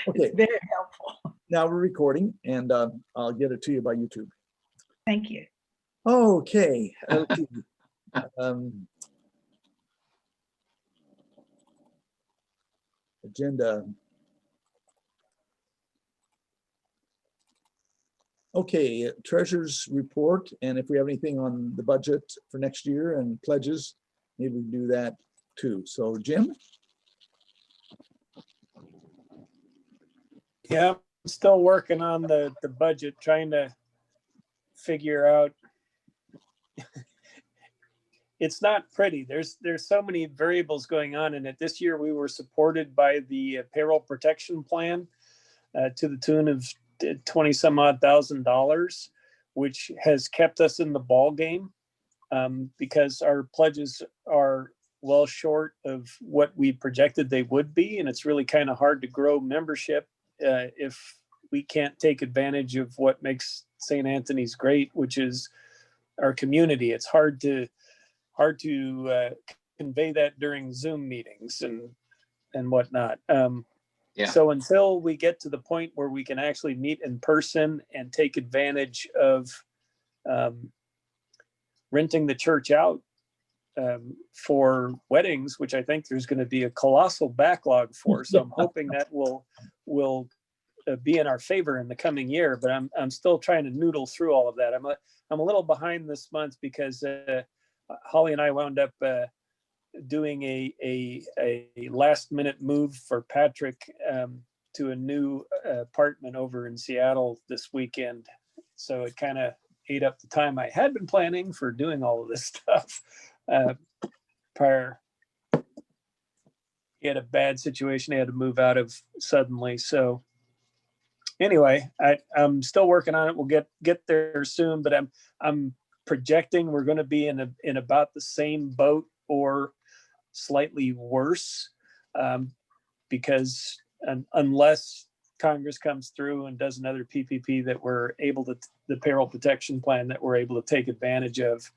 Okay, It's very helpful. now we're recording and I'll get it to you by YouTube. Thank you. Okay. let's see. Agenda. Okay, treasurer's report, and if we have anything on the budget for next year and pledges, maybe we can do that too. So Jim? Yeah, I'm still working on the budget, trying to figure out. It's not pretty. There's so many variables going on in it. This year we were supported by the payroll protection plan to the tune of 20 some odd $1,000, which has kept us in the ball game because our pledges are well short of what we projected they would be, and it's really kind of hard to grow membership if we can't take advantage of what makes St. Anthony's great, which is our community. It's hard to convey that during Zoom meetings and whatnot. Yeah. So until we get to the point where we can actually meet in person and take advantage of renting the church out for weddings, which I think there's going to be a colossal backlog for. So I'm hoping that will be in our favor in the coming year. But I'm still trying to noodle through all of that. I'm a little behind this month because Holly and I wound up doing a last minute move for Patrick to a new apartment over in Seattle this weekend. So it kind of ate up the time I had been planning for doing all of this stuff prior. He had a bad situation he had to move out of suddenly. So anyway, I'm still working on it. We'll get there soon, but I'm projecting we're going to be in about the same boat or slightly worse because unless Congress comes through and does another PPP that we're able to, the payroll protection plan that we're able to take advantage of,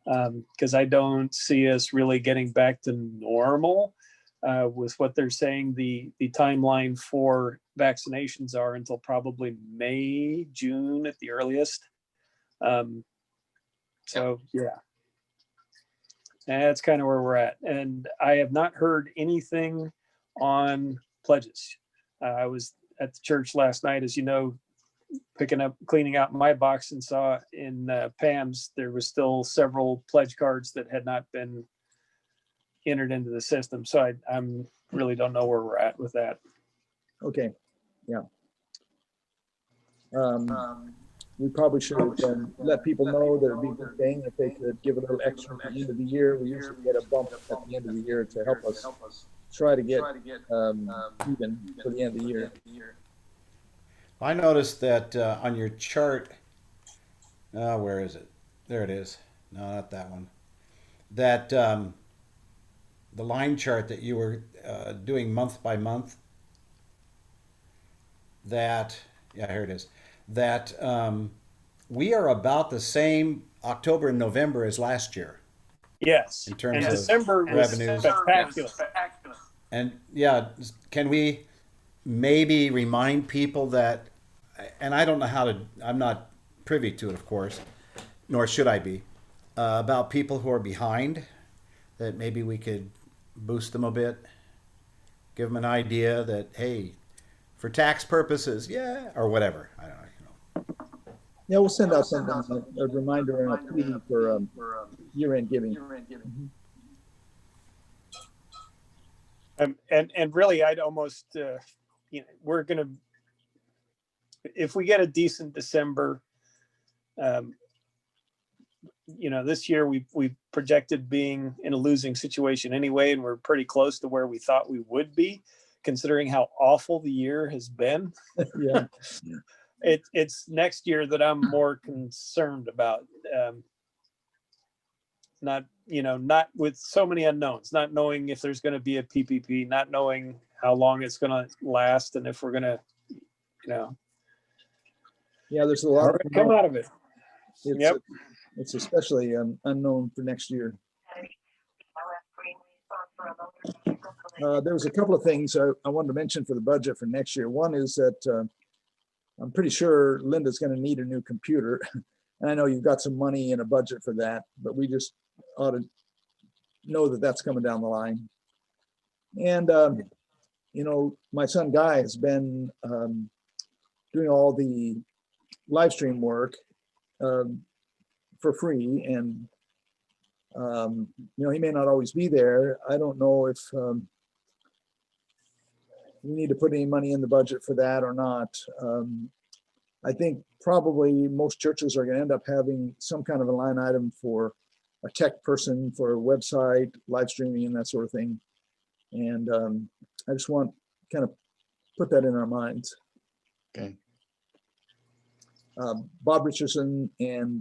because I don't see us really getting back to normal with what they're saying the timeline for vaccinations are until probably May, June at the earliest. So yeah, that's kind of where we're at. And I have not heard anything on pledges. I was at the church last night, as you know, cleaning out my box, and saw in Pam's, there was still several pledge cards that had not been entered into the system. So I'm really don't know where we're at with that. Okay, yeah. We probably should let people know that it'd be a good thing if they could give a little extra at the end of the year. We usually get a bump at the end of the year to help us try to get even for the end of the year. I noticed that on your chart, where is it? There it is. No, not that one. That the line chart that you were doing month by month, that, yeah, here it is. That we are about the same October and November as last year. Yes. In terms and of December revenues. was spectacular. And yeah, can we maybe remind people that, and I don't know how to, I'm not privy to it, of course, nor should I be, about people who are behind, that maybe we could boost them a bit, give them an idea that, hey, for tax purposes, yeah, or whatever. I don't know. Yeah, we'll send out something, a reminder and a plea for year-end giving. And really, I'd almost, we're going to, if we get a decent December, this year we projected being in a losing situation anyway, and we're pretty close to where we thought we would be, considering how awful the year has been. Yeah. It's next year that I'm more concerned about. Not with so many unknowns, not knowing if there's going to be a PPP, not knowing how long it's going to last, and if we're going to, Yeah, there's a lot to come out of it. It's especially unknown for next year. There was a couple of things I wanted to mention for the budget for next year. One is that I'm pretty sure Linda's going to need a new computer. And I know you've got some money in a budget for that, but we just ought to know that that's coming down the line. And, you know, my son Guy has been doing all the live stream work for free. And, you know, he may not always be there. I don't know if we need to put any money in the budget for that or not. I think probably most churches are going to end up having some kind of a line item for a tech person for a website, live streaming, and that sort of thing. And I just want to kind of put that in our minds. Okay. Bob Richardson and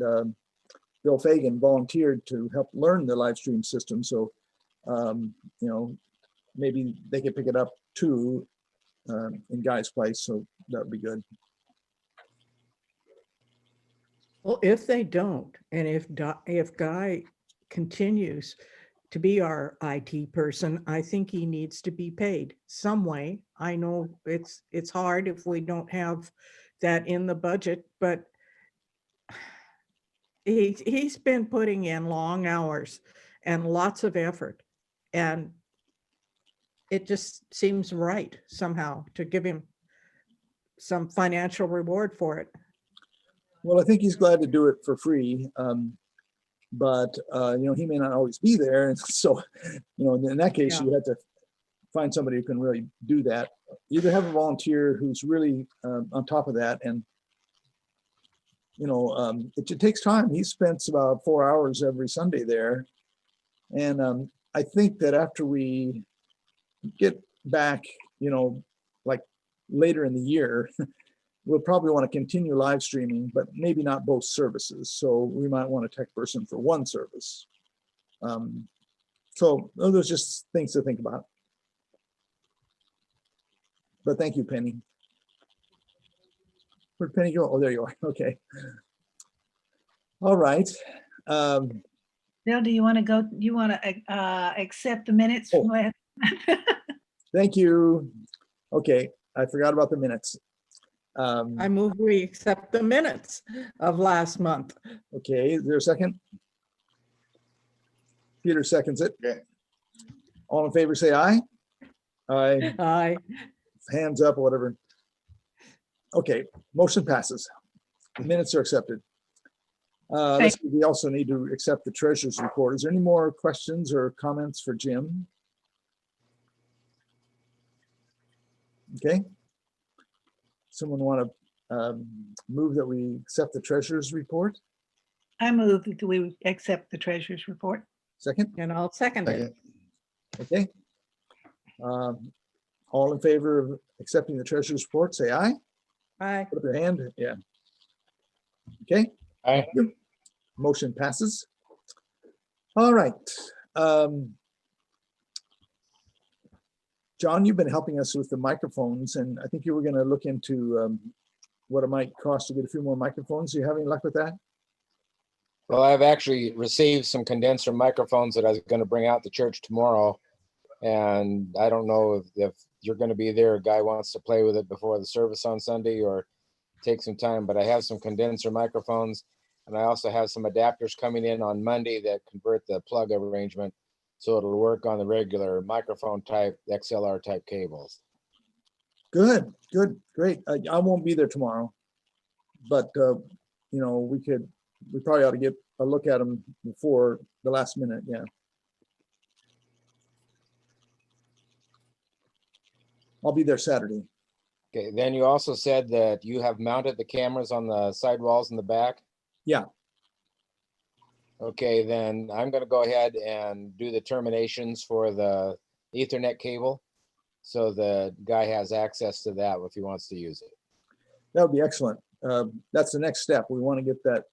Bill Fagan volunteered to help learn the live stream system. So, you know, maybe they could pick it up too in Guy's place. So that would be good. Well, if they don't, and if Guy continues to be our IT person, I think he needs to be paid some way. I know it's hard if we don't have that in the budget, but he's been putting in long hours and lots of effort, and it just seems right somehow to give him some financial reward for it. Well, I think he's glad to do it for free. But, you know, he may not always be there. And so, you know, in that case, Yeah. you have to find somebody who can really do that. Either have a volunteer who's really on top of that. And, you know, it takes time. He spends about 4 hours every Sunday there. And I think that after we get back, you know, like later in the year, we'll probably want to continue live streaming, but maybe not both services. So we might want a tech person for one service. So those are just things to think about. But thank you, Penny. Where'd Penny go? Oh, there you are. Okay. All right. Bill, do you want to go, you want to accept the minutes from last? Thank you. Okay, I forgot about the minutes. I move we accept the minutes of last month. Okay, is there a second? Peter seconds it. Okay. All in favor, say aye. Aye, Aye. hands up, or whatever. Okay, motion passes. Minutes are accepted. Let's see, we also need to accept the treasurer's report. Is there any more questions or comments for Jim? Okay. Someone want to move that we accept the treasurer's report? I move that we accept the treasurer's report. Second, And I'll second it. okay. All in favor of accepting the treasurer's report, say aye. Aye. Put up your hand, yeah. Okay. Aye. Motion passes. All right. John, you've been helping us with the microphones, and I think you were going to look into what it might cost to get a few more microphones. Do you have any luck with that? Well, I've actually received some condenser microphones that I was going to bring out to church tomorrow. And I don't know if you're going to be there, a guy wants to play with it before the service on Sunday or take some time, but I have some condenser microphones. And I also have some adapters coming in on Monday that convert the plug arrangement so it'll work on the regular microphone type, XLR type cables. Good, good, great. I won't be there tomorrow, but you know, we probably ought to get a look at them before the last minute. Yeah. I'll be there Saturday. Okay, then you also said that you have mounted the cameras on the sidewalls in the back? Yeah. Okay, then I'm gonna go ahead and do the terminations for the Ethernet cable. So the guy has access to that if he wants to use it. That would be excellent. That's the next step. We want to get that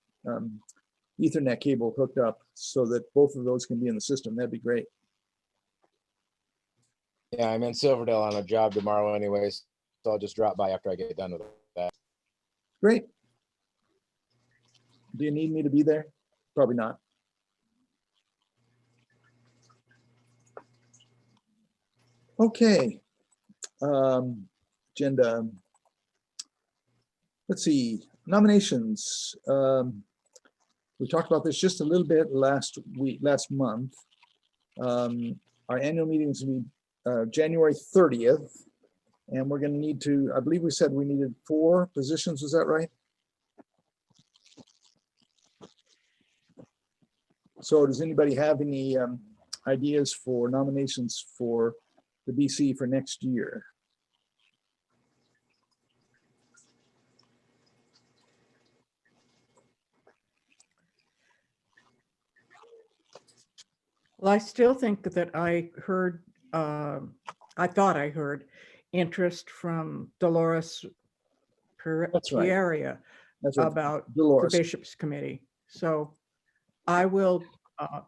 Ethernet cable hooked up so that both of those can be in the system. That'd be great. Yeah, I'm in Silverdale on a job tomorrow anyways, so I'll just drop by after I get done with that. Great. Do you need me to be there? Probably not. Okay. Agenda. Let's see, nominations. We talked about this just a little bit last month. Our annual meetings will be January 30th. And we're gonna need to, I believe we said we needed 4 positions, was that right? So does anybody have any ideas for nominations for the BC for next year? Well, I still think that I heard, I thought I heard interest from Dolores That's right. Pereira That's right. about the Dolores. Bishops Committee. So I will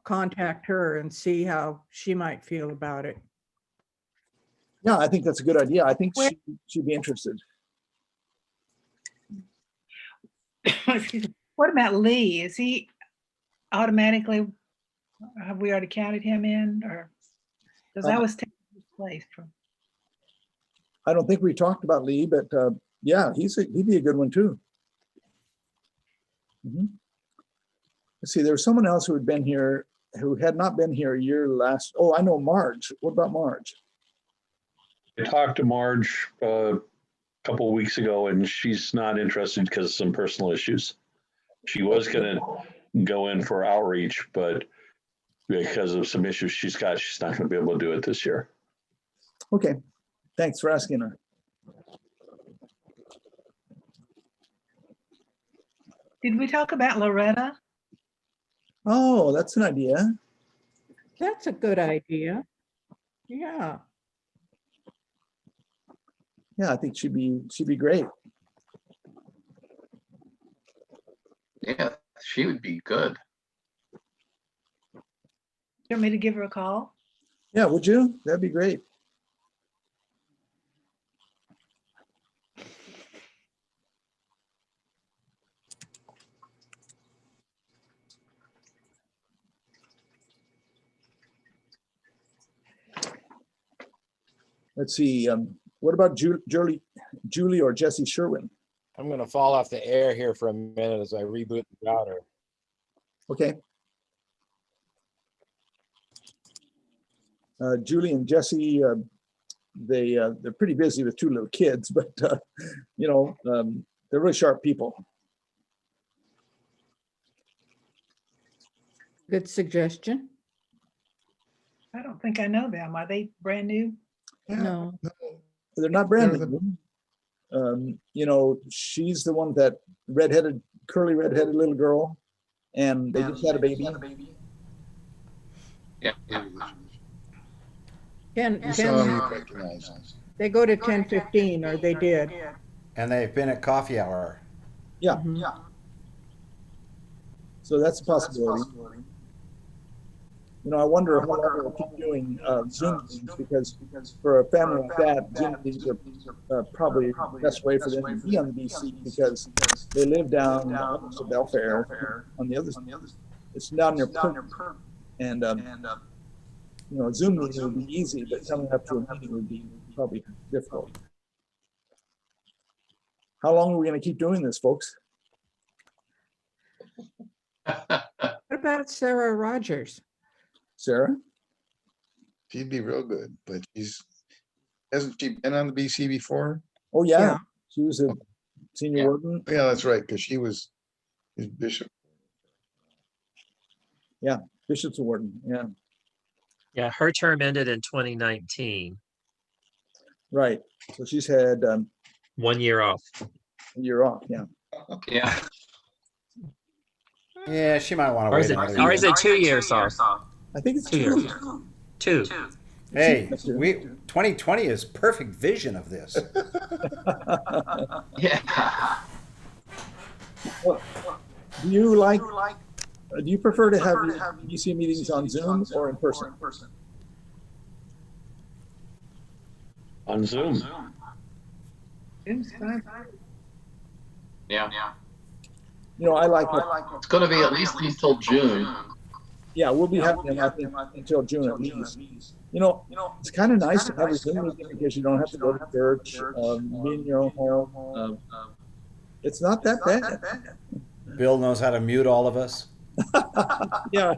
contact her and see how she might feel about it. Yeah, I think that's a good idea. I think she'd be interested. What about Lee? Is he automatically, have we already counted him in, or? Because I was taking his place from. I don't think we talked about Lee, but yeah, he'd be a good one too. Mhm. Let's see, there was someone else who had been here, who had not been here a year last. Oh, I know Marge. What about Marge? I talked to Marge a couple of weeks ago, and she's not interested because of some personal issues. She was going to go in for outreach, but because of some issues she's got, she's not going to be able to do it this year. Okay, thanks for asking her. Did we talk about Loretta? Oh, that's an idea. That's a good idea. Yeah. Yeah, I think she'd be great. Yeah, she would be good. You want me to give her a call? Yeah, would you? That'd be great. Let's see, what about Julie or Jesse Sherwin? I'm gonna fall off the air here for a minute as I reboot the router. Okay. Julie and Jesse, they're pretty busy with 2 little kids, but you know, they're really sharp people. Good suggestion. I don't think I know them. Are they brand new? No. They're not brand new. You know, she's the one that curly redheaded little girl, and they just had a baby. Yeah. Can Recognized. they go to 10:15, or they did? And they've been at coffee hour. Yeah, Mhm. yeah. So that's a possibility. You know, I wonder how long we'll keep doing Zoom meetings, because for a family like that, Zoom meetings are probably the best way for them to be on the BC, because they live down to Belfair on the other. It's down near Perth, and you know, a Zoom meeting would be easy, but coming up to a meeting would be probably difficult. How long are we going to keep doing this, folks? What about Sarah Rogers? Sarah? She'd be real good, but hasn't she been on the BC before? Oh, yeah. Yeah. She was a senior Yeah. warden. Yeah, that's right, because she was his bishop. Bishop's warden, yeah, Yeah, her term ended in 2019, right. So she's had 1 year off. a year off, yeah. Yeah. Yeah, she might want to Or wait is it, another or is year. it 2 years off? I think it's 2 2 years. 2. Hey, 2020 is perfect vision of this. Yeah. Do you prefer to have your BC meetings on Zoom or in person? On Zoom. Zoom's fine. Yeah. You know, I like it. It's gonna be at least until June. Yeah, we'll be having them, I think, until June at least. You know, it's kind of nice to have a Zoom meeting because you don't have to go to church, be in your own home. It's not that bad. Bill knows how to mute all of us. Yeah.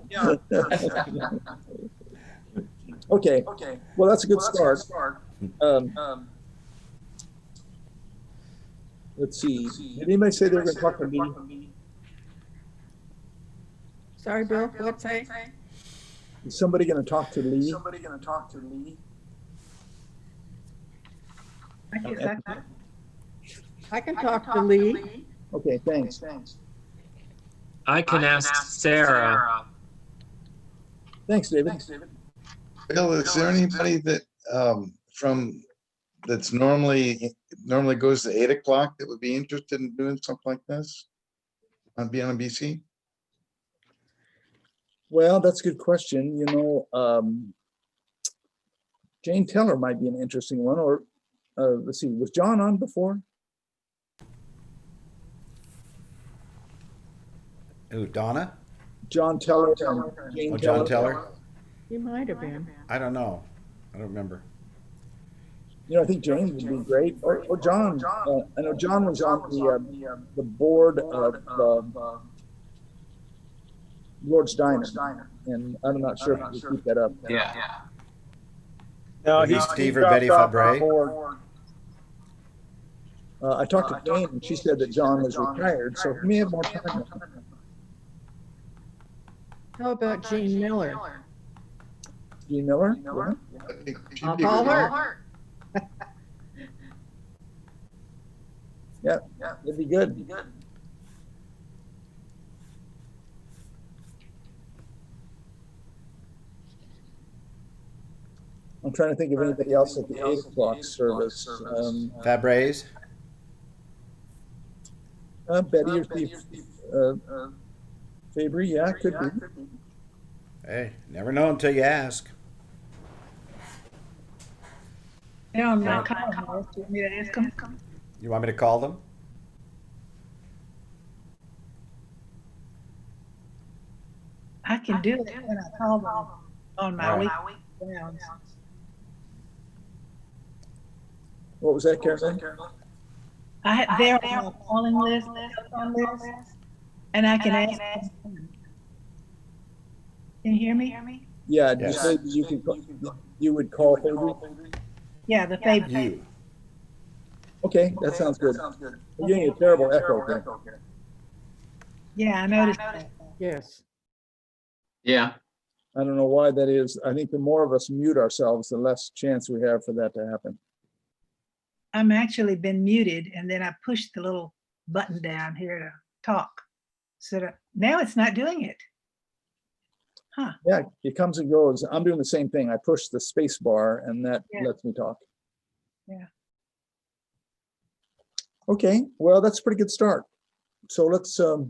Okay, well, that's a good start. Let's see, did anybody say they were gonna talk to me? Sorry, Bill, what's that? Is somebody gonna talk to Lee? I guess I can talk to Lee. Okay, thanks. I can ask Sarah. Thanks, David. Bill, is there anybody that, from, that's normally goes to 8 o'clock that would be interested in doing something like this? On being on BC? Well, that's a good question, you know, Jane Teller might be an interesting one, or, let's see, was John on before? Ooh, Donna? John Teller and Jane Oh, John Teller? Teller? He might have been. I don't know. I don't remember. You know, I think Jane would be great, or John. I know John was on the board of Lord's Diner, and I'm not sure if we keep that up. Yeah. No, Maybe he's Steve or dropped Betty off Fabre? the board. I talked to Jane, and she said that John was retired, so he may have more time. How about Jean Miller? Gene Miller? I think she'd I'll be a call good one. her. Yeah, that'd be good. I'm trying to think of anybody else at the 8 o'clock service. Fabre's? Betty or Steve, Fabry, yeah, could be. Hey, never know until you ask. they're on my call. Do you want me to ask them? You want me to call them? I can do it when I call them on my All week right. rounds. What was that, Carolyn? They're on my calling list, telephone list, and I can ask them. Can you hear me? Yeah, Yes. just maybe you could, you would call Fabry? Yeah, the favorite. You. Okay, that sounds good. You're getting a terrible echo here. Yeah, I noticed that. Yes. Yeah. I don't know why that is. I think the more of us mute ourselves, the less chance we have for that to happen. I'm actually been muted, and then I pushed the little button down here to talk. So now it's not doing it. Huh. Yeah, it comes and goes. I'm doing the same thing. I push the space bar and that Yeah. lets me talk. Yeah. Okay, well, that's a pretty good start. So let's go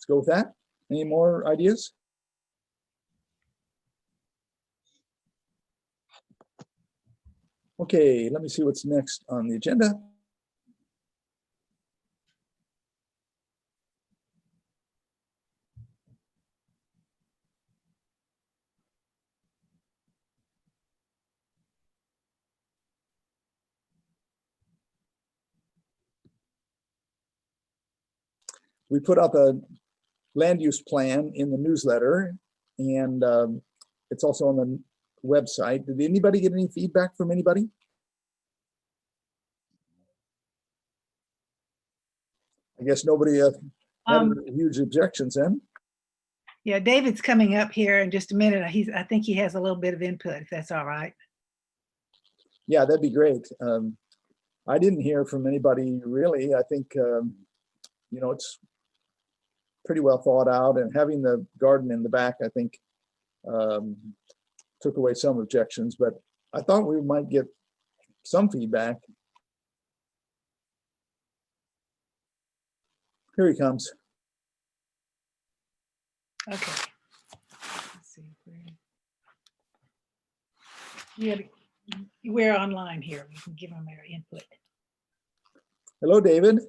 with that. Any more ideas? Okay, let me see what's next on the agenda. We put up a land use plan in the newsletter, and it's also on the website. Did anybody get any feedback from anybody? I guess nobody had any huge objections then. Yeah, David's coming up here in just a minute. I think he has a little bit of input, if that's all right. Yeah, that'd be great. I didn't hear from anybody really. I think, you know, it's pretty well thought out, and having the garden in the back, I think, took away some objections, but I thought we might get some feedback. Here he comes. Okay. Let's see. We're online here. We can give them their input. Hello, David.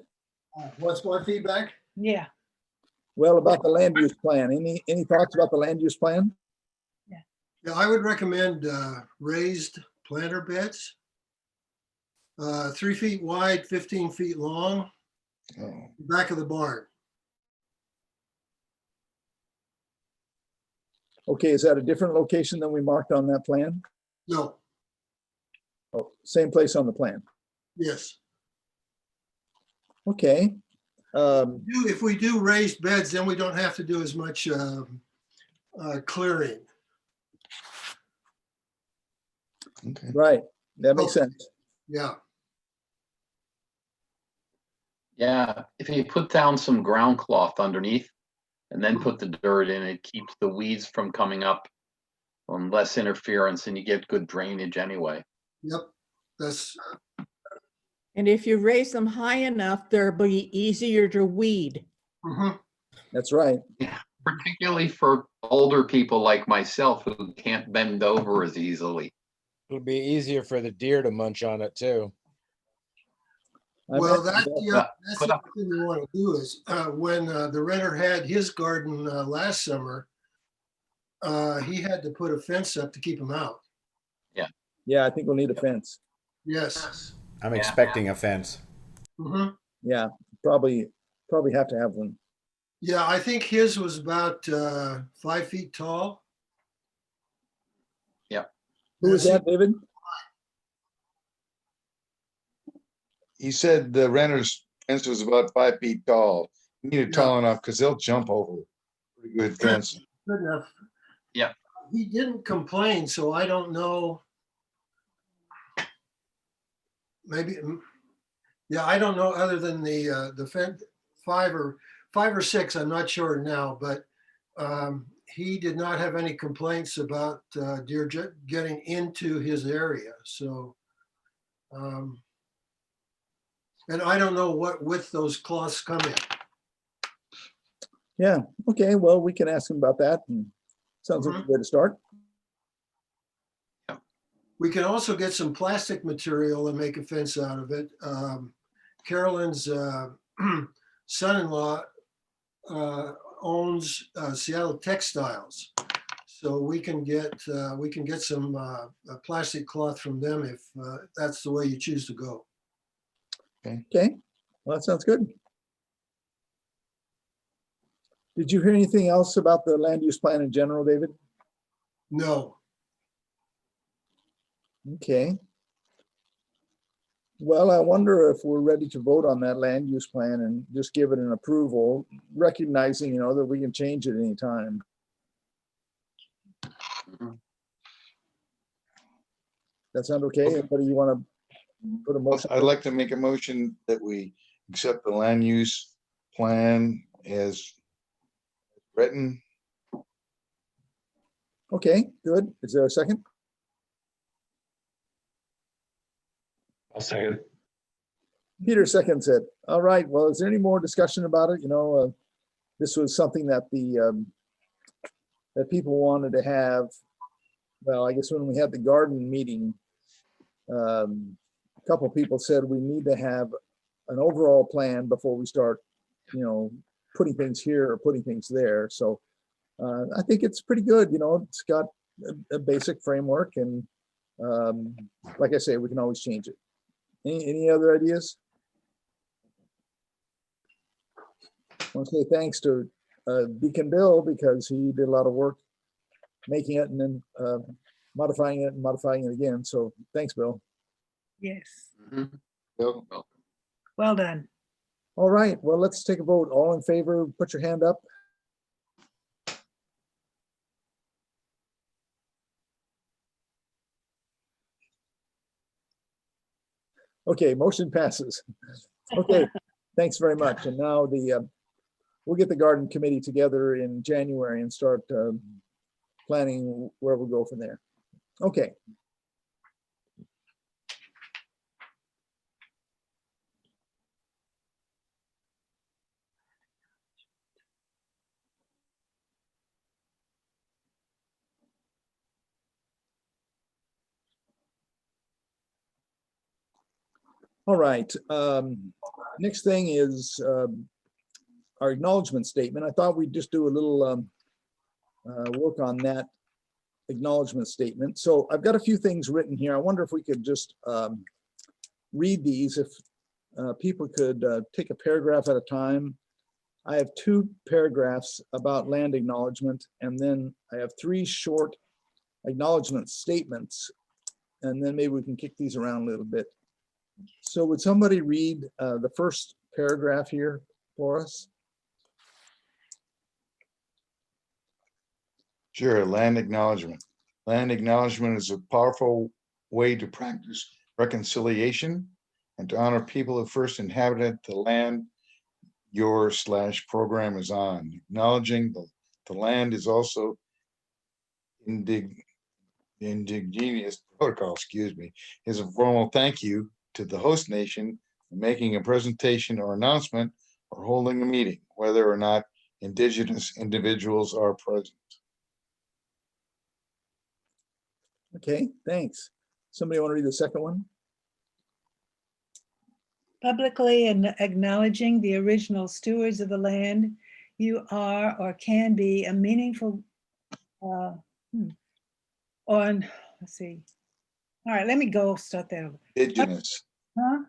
What's my feedback? Yeah. Well, about the land use plan, any thoughts about the land use plan? Yeah, I would recommend raised planter beds. 3 feet wide, 15 feet long, Oh, back of the barn. Okay, is that a different location than we marked on that plan? No, Oh, same place on the plan. yes. Okay. If we do raised beds, then we don't have to do as much clearing. okay. Right, that makes sense. Yeah, Yeah, if you put down some ground cloth underneath and then put the dirt in, it keeps the weeds from coming up, less interference, and you get good drainage anyway. yep. That's, And if you raise them high enough, they'll be easier to weed. mhm. That's right. Particularly for older people like myself who can't bend over as easily. It'll be easier for the deer to munch on it too. I Well, imagine that's that- the other thing we want to do is when the renter had his garden last summer, he had to put a fence up to keep him out. Yeah, I think we'll need a fence. Yes. I'm Yeah. expecting a fence. Mhm. Yeah, probably have to have one. Yeah, I think his was about 5 feet tall. Who is that, David? He said the renter's fence was about 5 feet tall. You need it Yeah. tall enough because they'll jump over. Pretty good fence. Good enough. Yeah. He didn't complain, so I don't know. Maybe, yeah, I don't know other than the fence, 5 or 6, I'm not sure now, but he did not have any complaints about deer getting into his area, so. And I don't know what width those cloths come in. Yeah, okay, well, we can ask him about that. And sounds like a good way to start. We can also get some plastic material and make a fence out of it. Carolyn's son-in-law owns Seattle Textiles. So we can get some plastic cloth from them if that's the way you choose to go. Okay, well, that sounds good. Did you hear anything else about the land use plan in general, David? No. Okay. Well, I wonder if we're ready to vote on that land use plan and just give it an approval, recognizing, that we can change it anytime. Mhm. That sound okay? Anybody you want to put a motion? I'd like to make a motion that we accept the land use plan as written. Okay, good. Is there a second? I'll second. Peter seconds it. All right. Well, is there any more discussion about it? This was something that that people wanted to have. Well, I guess when we had the garden meeting, a couple of people said we need to have an overall plan before we start, putting things here or putting things there. So I think it's pretty good. It's got a basic framework, and like I say, we can always change it. Any other ideas? I want to say thanks to Deacon Bill because he did a lot of work making it and then modifying it and modifying it again. So thanks, Bill. Yes, Mhm. Bill? well done. All right, well, let's take a vote. All in favor, put your hand up. Okay, motion passes. Okay, thanks very much. And now we'll get the garden committee together in January and start planning where we'll go from there. Okay. All right. Next thing is our acknowledgement statement. I thought we'd just do a little work on that acknowledgement statement. So I've got a few things written here. I wonder if we could just read these, if people could take a paragraph at a time. I have 2 paragraphs about land acknowledgement, and then I have 3 short acknowledgement statements, and then maybe we can kick these around a little bit. So would somebody read the first paragraph here for us? Sure, land acknowledgement. Land acknowledgement is a powerful way to practice reconciliation and to honor people who first inhabited the land your/program is on. Acknowledging the land is also indigenous protocol, is a formal thank you to the host nation for making a presentation or announcement or holding a meeting, whether or not indigenous individuals are present. Okay, thanks. Somebody want to read the second one? Publicly and acknowledging the original stewards of the land, you are or can be a meaningful let's see. All right, let me go start that over. Indigenous. Huh?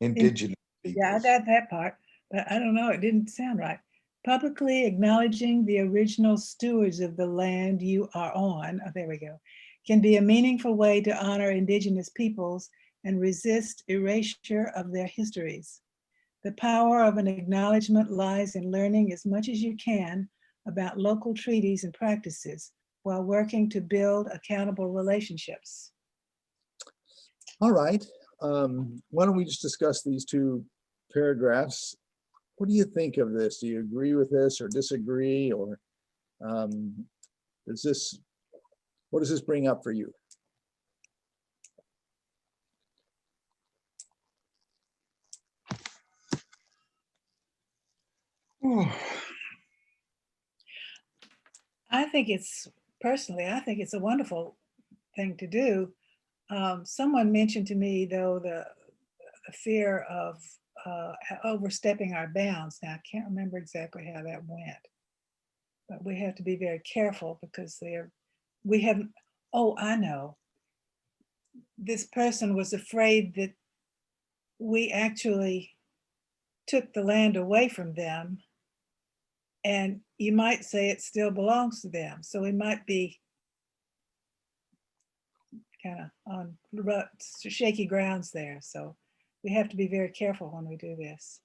Indigenous Yeah, I peoples. got that part, but I don't know, it didn't sound right. Publicly acknowledging the original stewards of the land you are on, oh, there we go, can be a meaningful way to honor indigenous peoples and resist erasure of their histories. The power of an acknowledgement lies in learning as much as you can about local treaties and practices while working to build accountable relationships. All right. Why don't we just discuss these 2 paragraphs? What do you think of this? Do you agree with this or disagree? Or what does this bring up for you? I think it's a wonderful thing to do. Someone mentioned to me, though, the fear of overstepping our bounds. Now, I can't remember exactly how that went, but we have to be very careful because I know. This person was afraid that we actually took the land away from them, and you might say it still belongs to them. So we might be kind of on shaky grounds there. So we have to be very careful when we do this.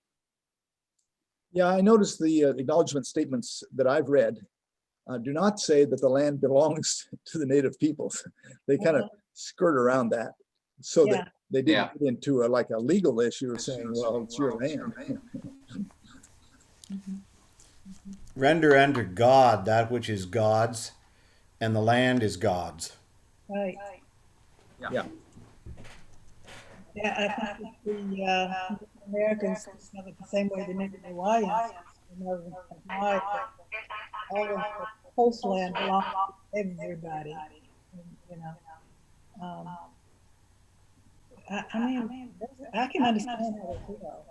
Yeah, I noticed the acknowledgement statements that I've read do not say that the land belongs to the native peoples. They kind of skirt around that, so that they didn't get into like a legal issue of saying, well, it's your land. Render unto God that which is God's, and the land is God's. Right. Yeah. Yeah, I think the Americans have it the same way the Native Hawaiians. All of the coastland belongs to everybody. I mean, I can understand how they feel.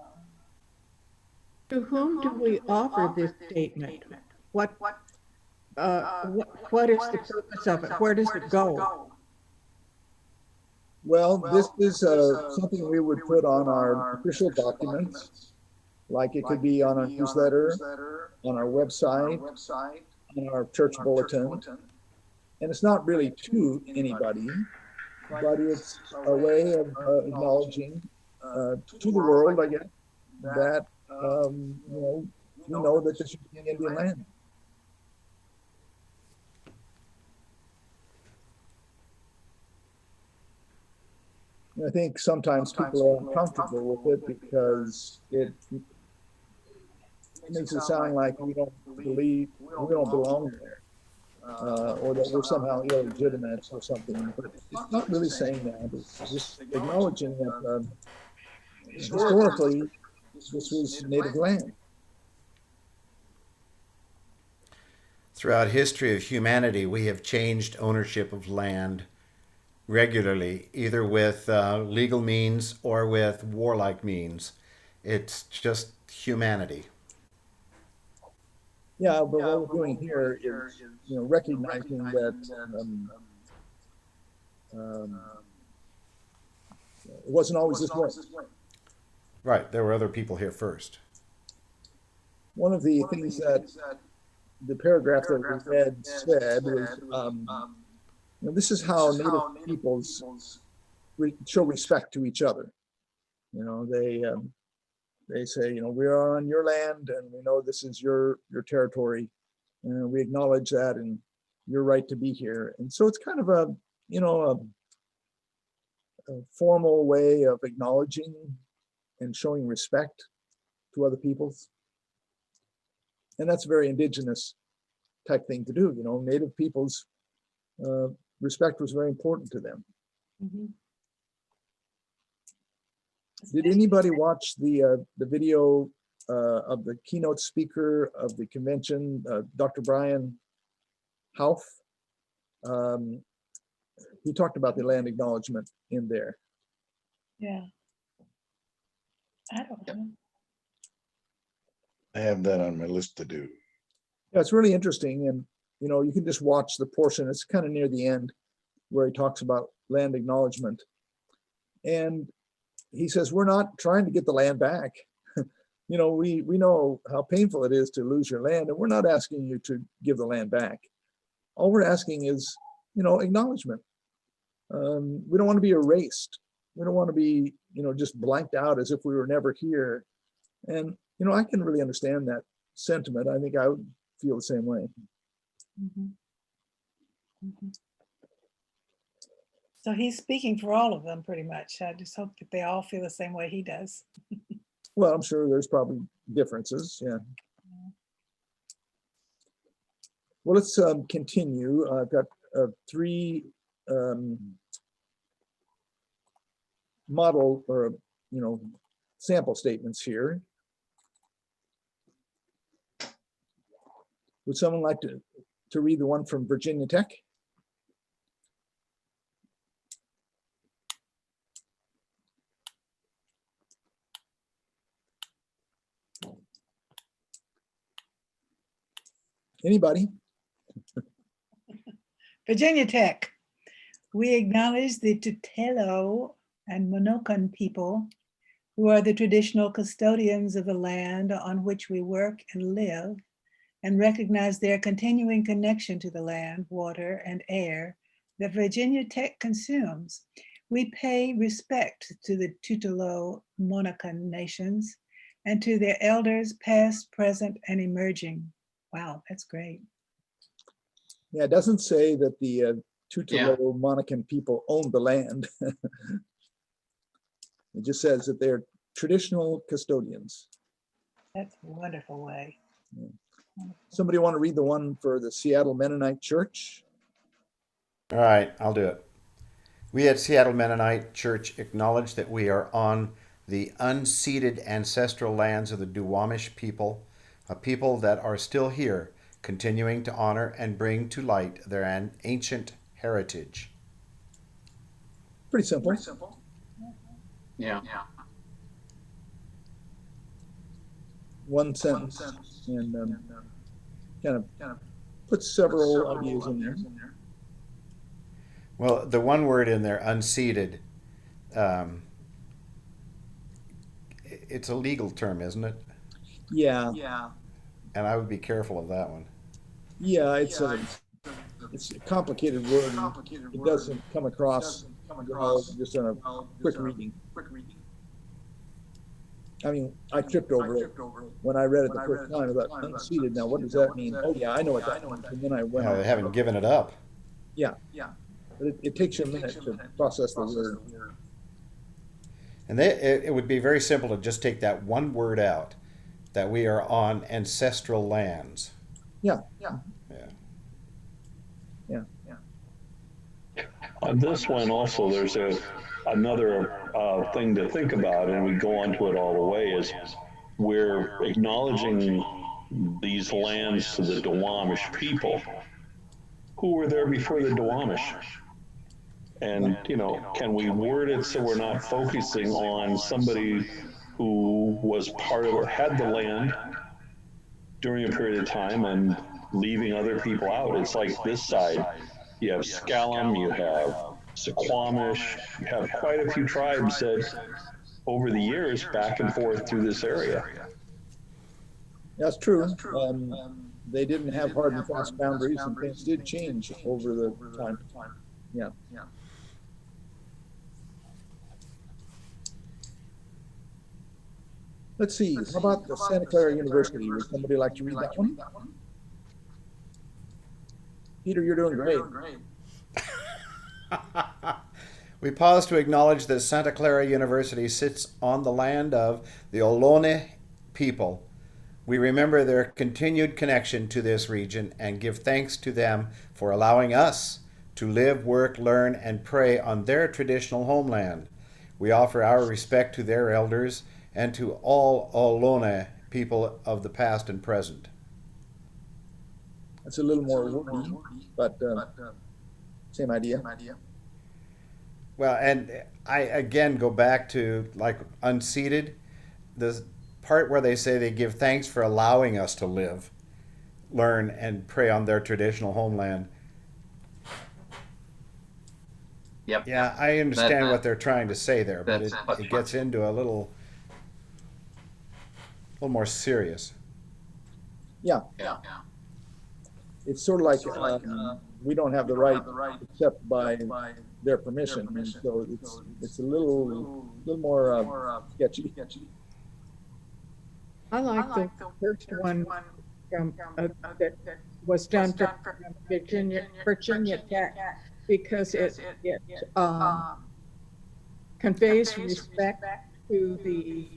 To whom do we offer this statement? What is the purpose of it? Where does it go? Well, this is something we would put on our official documents, like it could be on our newsletter, on our website, on our church bulletin. And it's not really to anybody, but it's a way of acknowledging to the world, I guess, that we know that this is Indian land. I think sometimes people are uncomfortable with it because it makes it sound like we don't belong there, or that we're somehow illegitimate or something. But it's not really saying that. It's just acknowledging that historically this was native land. Throughout history of humanity, we have changed ownership of land regularly, either with legal means or with warlike means. It's just humanity. Yeah, but what we're doing here is, recognizing that it wasn't always this way. Right, there were other people here first. One of the things that the paragraph that we read said was, this is how Native peoples show respect to each other. They say, we are on your land, and we know this is your territory, and we acknowledge that and your right to be here. And so it's kind of a formal way of acknowledging and showing respect to other peoples. And that's a very indigenous type thing to do. Native peoples, respect was very important to them. Mhm. Did anybody watch the video of the keynote speaker of the convention, Dr. Brian Hauff? He talked about the land acknowledgement in there. Yeah. I don't know. I have that on my list to do. Yeah, it's really interesting, and you can just watch the portion. It's kind of near the end where he talks about land acknowledgement, and he says we're not trying to get the land back. We know how painful it is to lose your land, and we're not asking you to give the land back. All we're asking is acknowledgement. We don't want to be erased. We don't want to be just blanked out as if we were never here. And I can really understand that sentiment. I think I would feel the same way. Mhm. Mhm. So he's speaking for all of them pretty much. I just hope that they all feel the same way he does. Well, I'm sure there's probably differences. Yeah. Well, let's continue. I've got 3 model or sample statements here. Would someone like to read the one from Virginia Tech? Anybody? Virginia Tech. We acknowledge the Tutelo and Monocan people who are the traditional custodians of the land on which we work and live, and recognize their continuing connection to the land, water, and air that Virginia Tech consumes. We pay respect to the Tutelo Monacan nations and to their elders past, present, and emerging. Wow, that's great. Yeah, it doesn't say that the Tutelo Monacan people own the land. It just says that they're traditional custodians. That's a wonderful way. Yeah. Somebody want to read the one for the Seattle Mennonite Church? All right, I'll do it. We at Seattle Mennonite Church acknowledge that we are on the unceded ancestral lands of the Duwamish people, a people that are still here, continuing to honor and bring to light their ancient heritage. Pretty simple. Yeah. One sentence, and kind of put several ideas in there. Well, the one word in there, unceded, it's a legal term, isn't it? Yeah. And I would be careful of that one. Yeah, it's a complicated word. It doesn't come across just on a quick reading. I mean, I tripped over it when I read it the first time. I thought, unceded, now what does that mean? Oh yeah, I know what that means. And then I went They haven't given it up. Yeah. But it takes you a minute to process the word. And it would be very simple to just take that one word out, that we are on ancestral lands. Yeah. On this one also, there's another thing to think about, and we go onto it all the way, is we're acknowledging these lands to the Duwamish people who were there before the Duwamish. And, can we word it so we're not focusing on somebody who was part of or had the land during a period of time and leaving other people out. It's like this side, you have Skellum, you have Suquamish, you have quite a few tribes that over the years back and forth through this area. That's true. They didn't have hard and fast boundaries, and things did change over the time. Yeah. Let's see, how about the Santa Clara University? Would somebody like to read that one? Peter, you're doing great. We pause to acknowledge that Santa Clara University sits on the land of the Ohlone people. We remember their continued connection to this region and give thanks to them for allowing us to live, work, learn, and pray on their traditional homeland. We offer our respect to their elders and to all Ohlone people of the past and present. That's a little more wordy, but same idea. Well, and I again go back to like unceded, the part where they say they give thanks for allowing us to live, learn, and pray on their traditional homeland. Yep. Yeah, I understand That- what they're trying to say there, but that's it gets into a little more serious. Yeah, Yeah. it's sort of like we don't have the right except by their permission, and so it's a little more sketchy. I like the first one from, that was done from Virginia Tech, because it conveys respect to the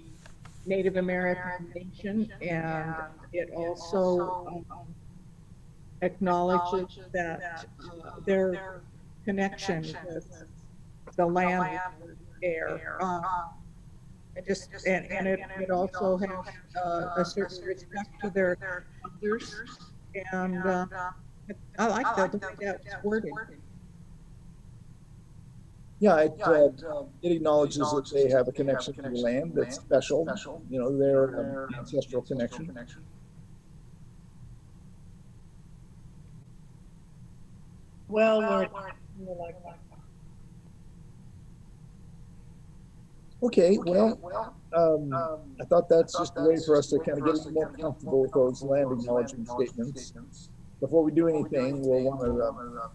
Native American nation, and it also acknowledges that their connection with the land, air. And it also has a certain respect to their elders, and I like the way that's worded. Yeah, it acknowledges that they have a connection to the land that's special, you know, their ancestral connection. Well, Lord. Okay, well, I thought that's just a way for us to kind of get a little more comfortable with those land acknowledgement statements. Before we do anything, we'll want to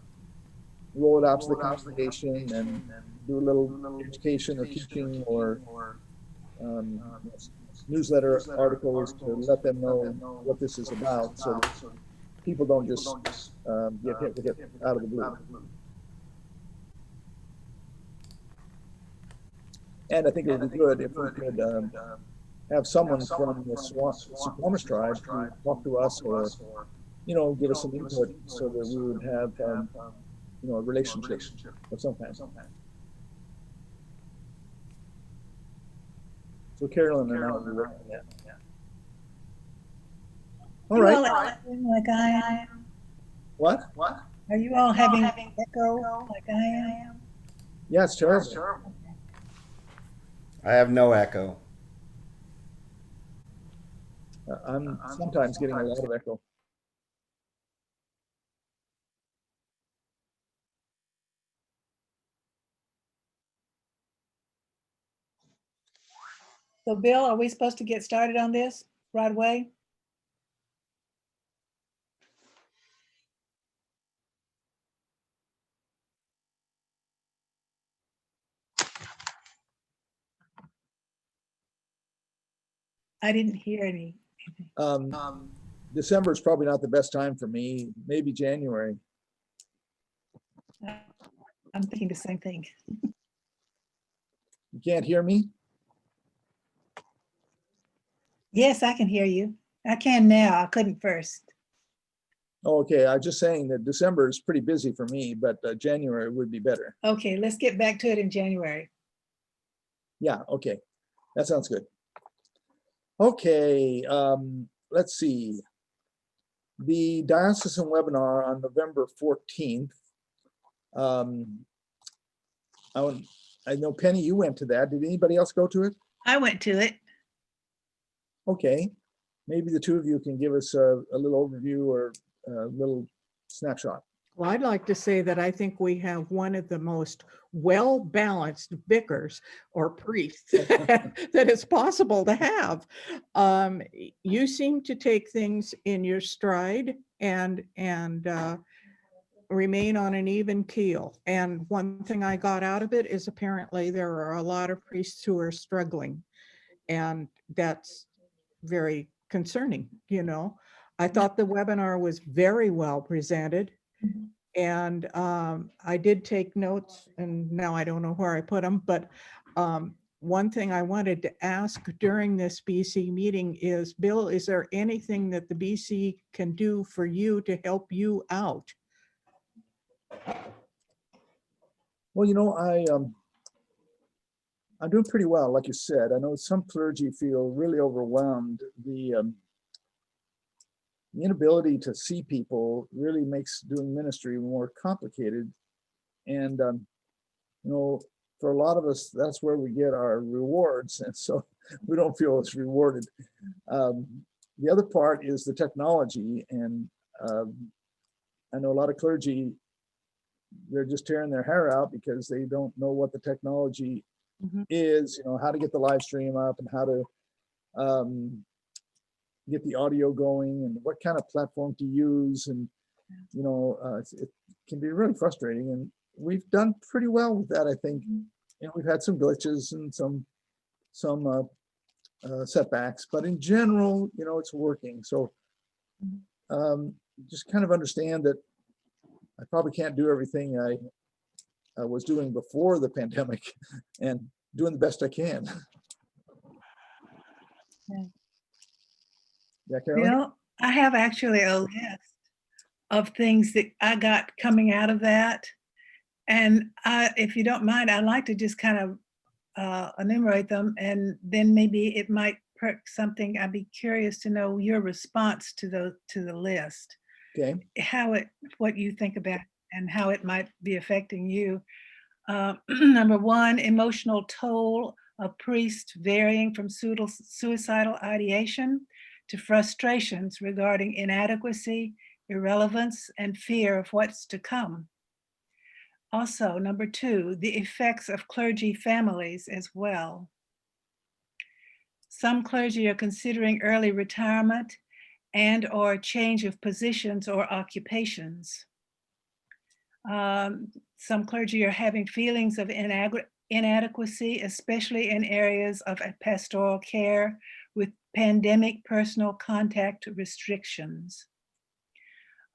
roll it out to the congregation and do a little education or teaching or newsletter articles to let them know what this is about, so people don't just get hit with it out of the blue. And I think it would be good if we could have someone from the Suquamish tribe to talk to us, or you know, give us some input, so that we would have you know, a relationship of some kind. So Carolyn and I will be working on that. All You all right. acting like I am? What? Are you all having echo like I am? Yeah, it's terrible. I have no echo. I'm sometimes getting a lot of echo. So Bill, are we supposed to get started on this right away? I didn't hear any. December is probably not the best time for me, maybe January. I'm thinking the same thing. You can't hear me? Yes, I can hear you. I can now. I couldn't first. Oh, okay, I was just saying that December is pretty busy for me, but January would be better. Okay, let's get back to it in January. Yeah, okay, that sounds good. Okay, let's see. The diocesan webinar on November 14th. I know Penny, you went to that. Did anybody else go to it? I went to it. Okay. maybe the two of you can give us a little overview or a little snapshot. Well, I'd like to say that I think we have one of the most well-balanced vicars or priests that is possible to have. You seem to take things in your stride and remain on an even keel. And one thing I got out of it is apparently there are a lot of priests who are struggling, and that's very concerning. I thought the webinar was very well presented. And I did take notes, and now I don't know where I put them, but one thing I wanted to ask during this BC meeting is, Bill, is there anything that the BC can do for you to help you out? Well, I'm doing pretty well, like you said. I know some clergy feel really overwhelmed. The inability to see people really makes doing ministry more complicated. And, for a lot of us, that's where we get our rewards. And so we don't feel as rewarded. The other part is the technology. And I know a lot of clergy, they're just tearing their hair out because they don't know what the technology is, how to get the live stream up and how to get the audio going and what kind of platform to use. And, it can be really frustrating. And we've done pretty well with that, I think. We've had some glitches and some setbacks, but in general, it's working. So just kind of understand that I probably can't do everything I was doing before the pandemic, and doing the best I can. Okay. Yeah, Carolyn? Bill, I have actually a list of things that I got coming out of that. And if you don't mind, I'd like to just kind of enumerate them, and then maybe it might perk something. I'd be curious to know your response to the list. Okay. What you think about and how it might be affecting you. Number one, emotional toll of priests varying from suicidal ideation to frustrations regarding inadequacy, irrelevance, and fear of what's to come. Also, number two, the effects of clergy families as well. Some clergy are considering early retirement and or change of positions or occupations. Some clergy are having feelings of inadequacy, especially in areas of pastoral care with pandemic personal contact restrictions.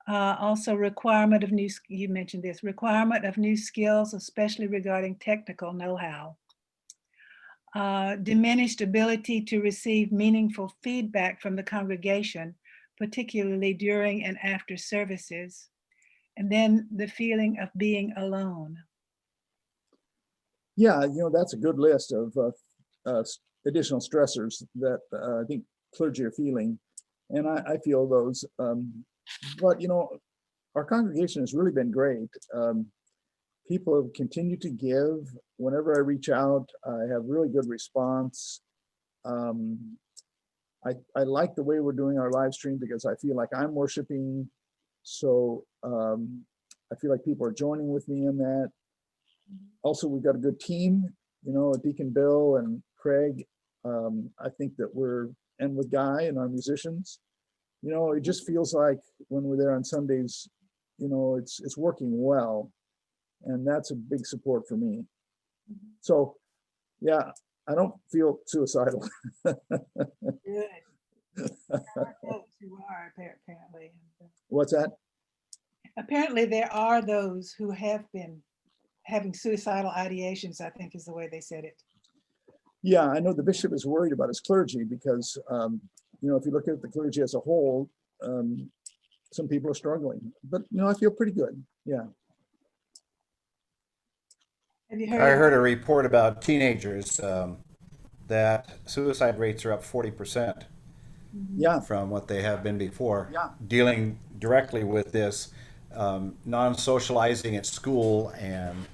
Also requirement of you mentioned this, requirement of new skills, especially regarding technical know-how. Diminished ability to receive meaningful feedback from the congregation, particularly during and after services. And then the feeling of being alone. Yeah, that's a good list of additional stressors that I think clergy are feeling. And I feel those. But, our congregation has really been great. People have continued to give. Whenever I reach out, I have really good response. I like the way we're doing our live stream because I feel like I'm worshiping. So I feel like people are joining with me in that. Also, we've got a good team, Deacon Bill and Craig. I think that and with Guy and our musicians, it just feels like when we're there on Sundays, it's working well. And that's a big support for me. So, yeah, I don't feel suicidal. Good. You are apparently. What's that? Apparently there are those who have been having suicidal ideations, I think is the way they said it. Yeah, I know the bishop is worried about his clergy because, if you look at the clergy as a whole, some people are struggling. But, I feel pretty good. Yeah. Have you I heard? heard a report about teenagers that suicide rates are up 40% Yeah. from what they have been before. Yeah. Dealing directly with this non-socializing at school and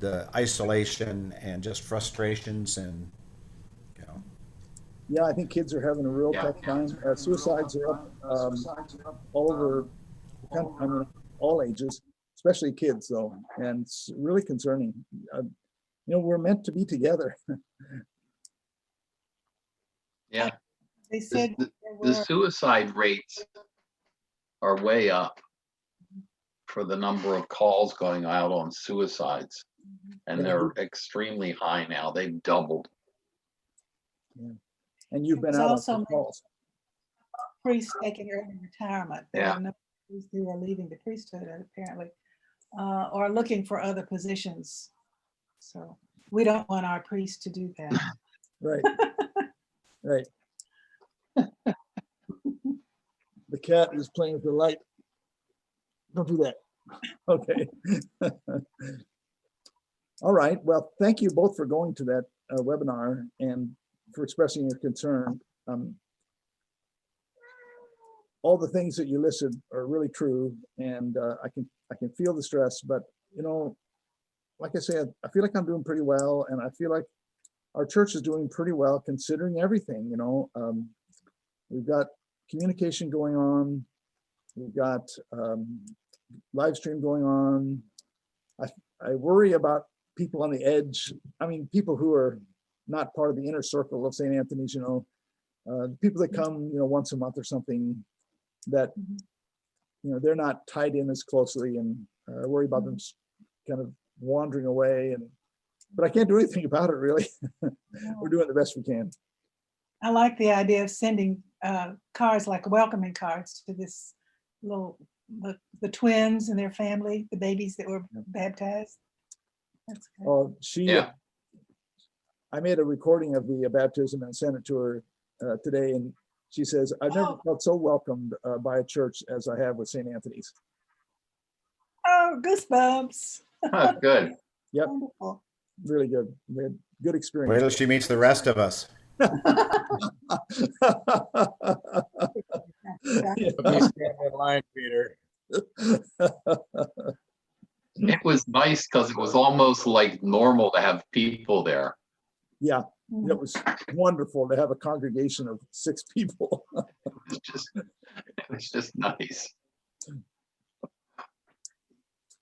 the isolation and just frustrations and Yeah, I think kids are having a real tough time. Suicides are up all over the country, I mean, all ages, especially kids though, and it's really concerning. We're meant to be together. Yeah, They the, said the there the were, suicide rates are way up for the number of calls going out on suicides. And they're extremely high now. They've doubled. And you've been There's out on also some calls. priests taking early retirement. There Yeah. are no priests who are leaving the priesthood apparently, or looking for other positions. So we don't want our priests to do that. Right. Right. The cat is playing with the light. Don't do that. Okay. All right. Well, thank you both for going to that webinar and for expressing your concern. All the things that you listed are really true, and I can feel the stress. But like I said, I feel like I'm doing pretty well, and I feel like our church is doing pretty well considering everything. We've got communication going on. We've got live stream going on. I worry about people on the edge. I mean, people who are not part of the inner circle of St. Anthony's, people that come, once a month or something, that, they're not tied in as closely, and I worry about them kind of wandering away. But I can't do anything about it, really. We're doing the best we can. I like the idea of sending cards, like welcoming cards, to this the twins and their family, the babies that were baptized. That's good. Oh, Yeah. I made a recording of the baptism and sent it to her today, and she says, I've never felt so welcomed by a church as I have with St. Anthony's. Oh, goosebumps. Oh, good. Yep, Wonderful. really good. We had good Wait experience. till she meets the rest of us. Please stand in line, Peter. It was nice because it was almost like normal to have people there. Yeah, it was wonderful to have a congregation of 6 people. It was just nice.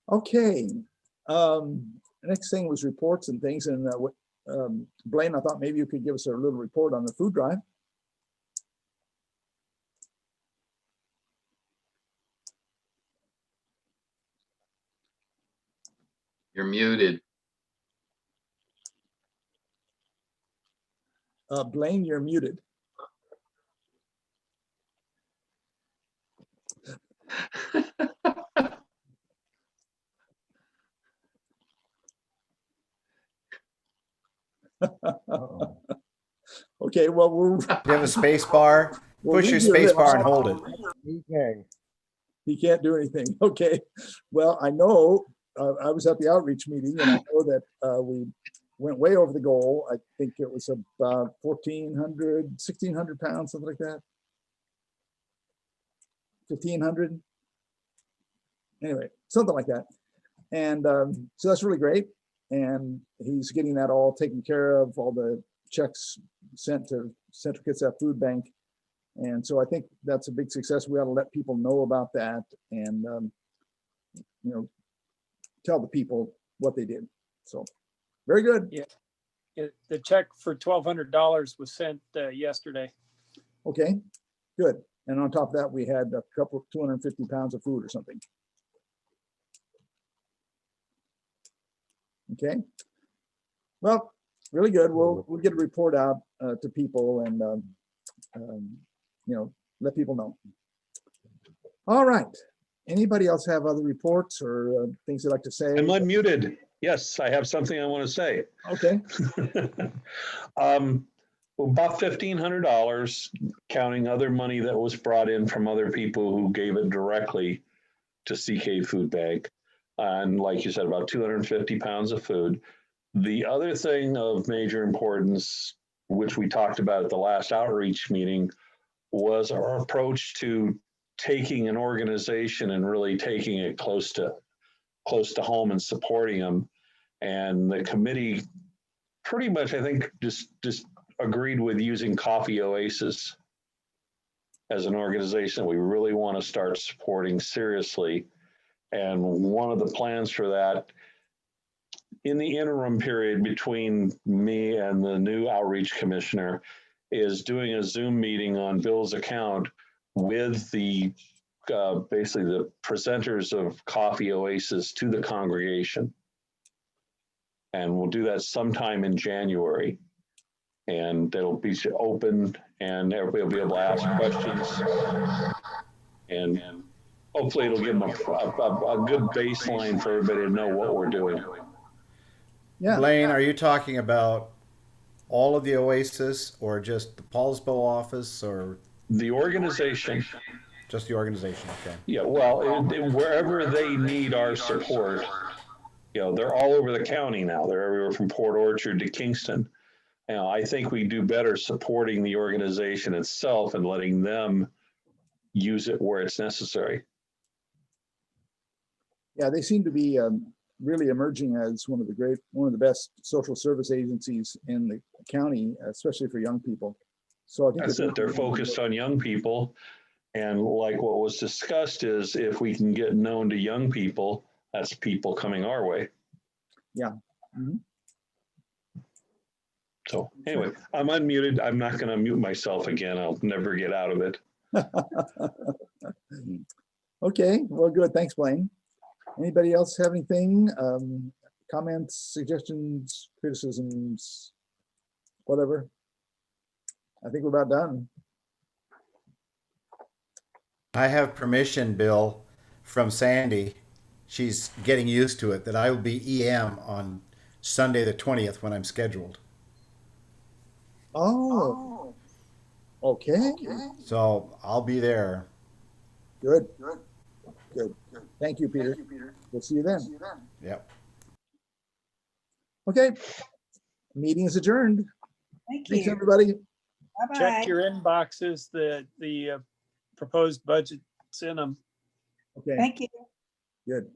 Okay. The next thing was reports and things. And Blaine, I thought maybe you could give us a little report on the food drive. You're muted. Blaine, you're muted. Okay, well, You have a space bar. we'll Push your leave you space there. bar and hold it. Okay. He can't do anything. Okay. Well, I know I was at the outreach meeting, and I know that we went way over the goal. I think it was about 1,600 pounds, something like that. 1,500. Anyway, something like that. And so that's really great. And he's getting that all taken care of, all the checks sent to Central Kitsap Food Bank. And so I think that's a big success. We ought to let people know about that and, tell the people what they did. So very good. The check for $1,200 was sent yesterday. Okay, good. And on top of that, we had a couple, 250 pounds of food or something. Okay. Well, really good. We'll get a report out to people and, let people know. All right. Anybody else have other reports or things they'd like to say? I'm unmuted. Yes, I have something I want to say. Okay. About $1,500, counting other money that was brought in from other people who gave it directly to CK Food Bank. And like you said, about 250 pounds of food. The other thing of major importance, which we talked about at the last outreach meeting, was our approach to taking an organization and really taking it close to home and supporting them. And the committee pretty much, I think, just agreed with using Coffee Oasis as an organization we really want to start supporting seriously. And one of the plans for that, in the interim period between me and the new outreach commissioner, is doing a Zoom meeting on Bill's account with the basically the presenters of Coffee Oasis to the congregation. And we'll do that sometime in January. And it'll be open and everybody will be able to ask questions. And hopefully it'll give them a good baseline for everybody to know what we're doing. Yeah. Blaine, are you talking about all of the Oasis or just the Paulsbo office or The organization, just the organization? Okay. yeah, well, wherever they need our support, you know, they're all over the county now. They're everywhere from Port Orchard to Kingston. You know, I think we do better supporting the organization itself and letting them use it where it's necessary. Yeah, they seem to be really emerging as one of the best social service agencies in the county, especially for young people. So I think That's it. They're focused on young people. And like what was discussed is if we can get known to young people, that's people coming our way. Yeah. Mhm. So anyway, I'm unmuted. I'm not going to mute myself again. I'll never get out of it. Okay, well, good. Thanks, Blaine. Anybody else have anything? Comments, suggestions, criticisms, whatever? I think we're about done. I have permission, Bill, from Sandy. She's getting used to it that I will be EM on Sunday the 20th when I'm scheduled. Oh, okay, So I'll be there. good. Thank you, Peter. We'll see you then. Yep. Okay, meeting is adjourned. Thank Thanks, you. everybody. Bye-bye. Check your inboxes, the proposed budget's in them. Okay, Thank you. good.